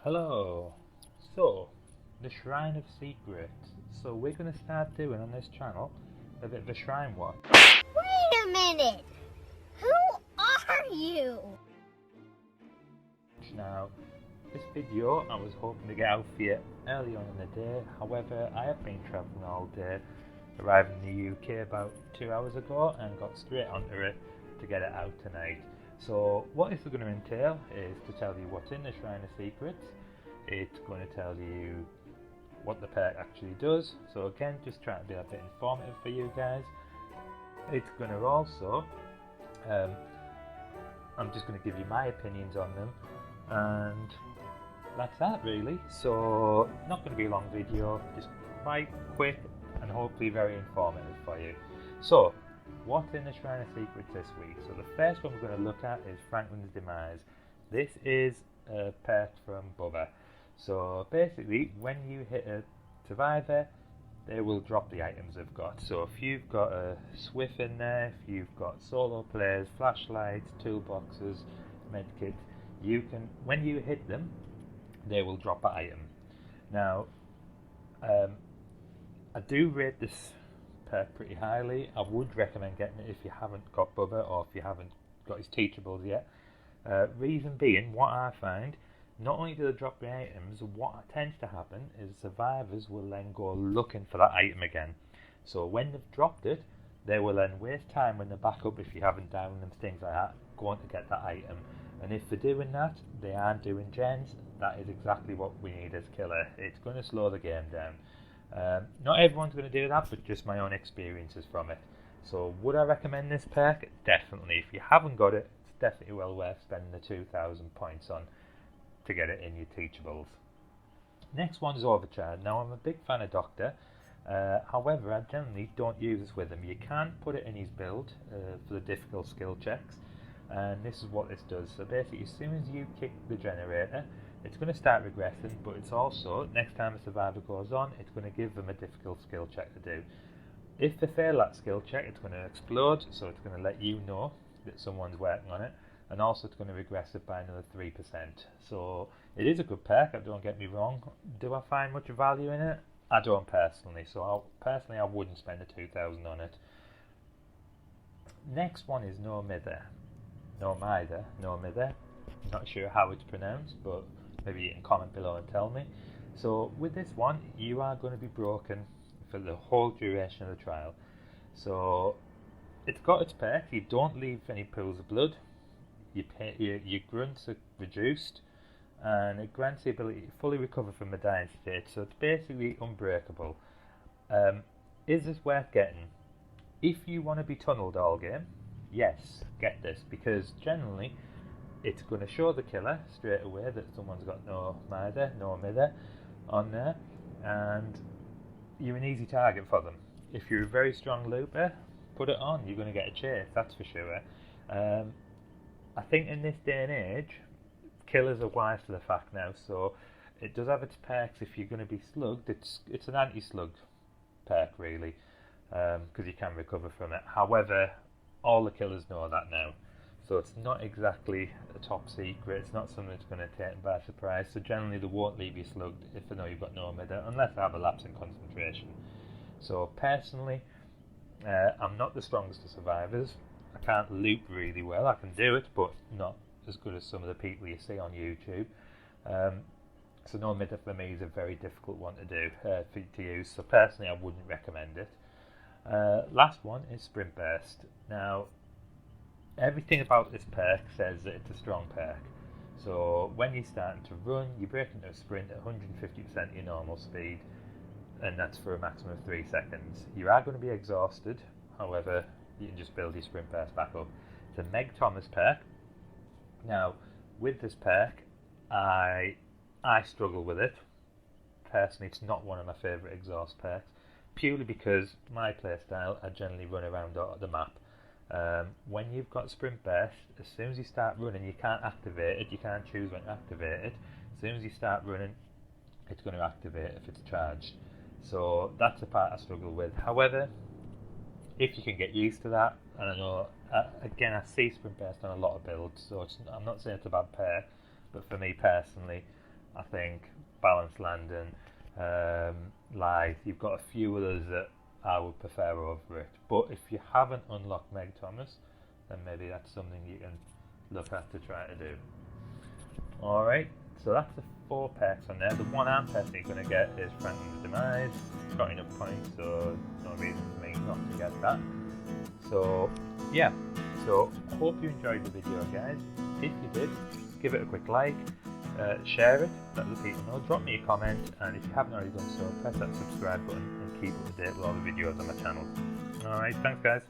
Hello. So, the Shrine of Secrets. So we're going to start doing on this channel a bit of a shrine watch. Wait a minute! Who are you? Now, this video I was hoping to get out for you early on in the day. However, I have been travelling all day, arrived in the UK about 2 hours ago and got straight onto it to get it out tonight. So what it's going to entail is to tell you what's in the Shrine of Secrets. It's going to tell you what the perk actually does. So again, just trying to be a bit informative for you guys. It's going to also, I'm just going to give you my opinions on them, and that's that really. So not going to be a long video, just quite quick and hopefully very informative for you. So what's in the Shrine of Secrets this week? So the first one we're going to look at is Franklin's Demise. This is a perk from Bubba. So basically, when you hit a survivor, they will drop the items they've got. So if you've got a Swift in there, if you've got solo players, flashlights, toolboxes, medkits, you can, when you hit them, they will drop an item. Now, I do rate this perk pretty highly. I would recommend getting it if you haven't got Bubba or if you haven't got his teachables yet. Reason being, what I find, not only do they drop the items, what tends to happen is survivors will then go looking for that item again. So when they've dropped it, they will then waste time when they're back up, if you haven't downed them, things like that, going to get that item. And if they're doing that, they aren't doing gens. That is exactly what we need as killer. It's going to slow the game down. Not everyone's going to do that, but just my own experiences from it. So would I recommend this perk? Definitely. If you haven't got it, it's definitely well worth spending the 2,000 points on to get it in your teachables. Next one is Overcharged. Now I'm a big fan of Doctor, however I generally don't use this with him. You can put it in his build for the difficult skill checks, and this is what this does. So basically, as soon as you kick the generator, it's going to start regressing, but it's also, next time a survivor goes on, it's going to give them a difficult skill check to do. If they fail that skill check, it's going to explode, so it's going to let you know that someone's working on it, and also it's going to regress it by another 3%. So it is a good perk, don't get me wrong. Do I find much value in it? I don't personally, so I wouldn't spend the 2,000 on it. Next one is No Mither. Not sure how it's pronounced, but maybe you can comment below and tell me. So with this one, you are going to be broken for the whole duration of the trial. So it's got its perk, you don't leave any pools of blood, your grunts are reduced, and it grants the ability to fully recover from a dying state, so it's basically unbreakable. Is this worth getting? If you want to be tunneled all game, yes, get this, because generally it's going to show the killer straight away that someone's got no mither on there, and you're an easy target for them. If you're a very strong looper, put it on, you're going to get a chase, that's for sure. I think in this day and age, killers are wise to the fact now, so it does have its perks. If you're going to be slugged, it's an anti-slug perk really, because you can recover from it. However, all the killers know that now, so it's not exactly a top secret, it's not something that's going to take them by surprise, so generally they won't leave you slugged if they know you've got no mither, unless they have a lapse in concentration. So personally, I'm not the strongest of survivors. I can't loop really well. I can do it, but not as good as some of the people you see on YouTube. So no mither for me is a very difficult one to do, to use. So personally, I wouldn't recommend it. Last one is Sprint Burst. Now, everything about this perk says that it's a strong perk. So when you're starting to run, you break into a sprint at 150% of your normal speed, and that's for a maximum of 3 seconds. You are going to be exhausted, however, you can just build your sprint burst back up. It's a Meg Thomas perk. Now, with this perk, I struggle with it. Personally, it's not one of my favourite exhaust perks, purely because my playstyle, I generally run around the map. When you've got sprint burst, as soon as you start running, you can't activate it, you can't choose when to activate it. As soon as you start running, it's going to activate if it's charged. So that's the part I struggle with. However, if you can get used to that, and I know, again, I see sprint burst on a lot of builds, so I'm not saying it's a bad pair, but for me personally, I think, Balanced Landing, Light. You've got a few others that I would prefer over it. But if you haven't unlocked Meg Thomas, then maybe that's something you can look at to try to do. Alright, so that's the 4 pets on there. The one I'm personally going to get is Franklin's Demise. It's got enough points, so there's no reason for me not to get that. So yeah, so hope you enjoyed the video, guys. If you did, give it a quick like, share it, let other people know, drop me a comment, and if you haven't already done so, press that subscribe button and keep up to date with all the videos on my channel. Alright, thanks guys.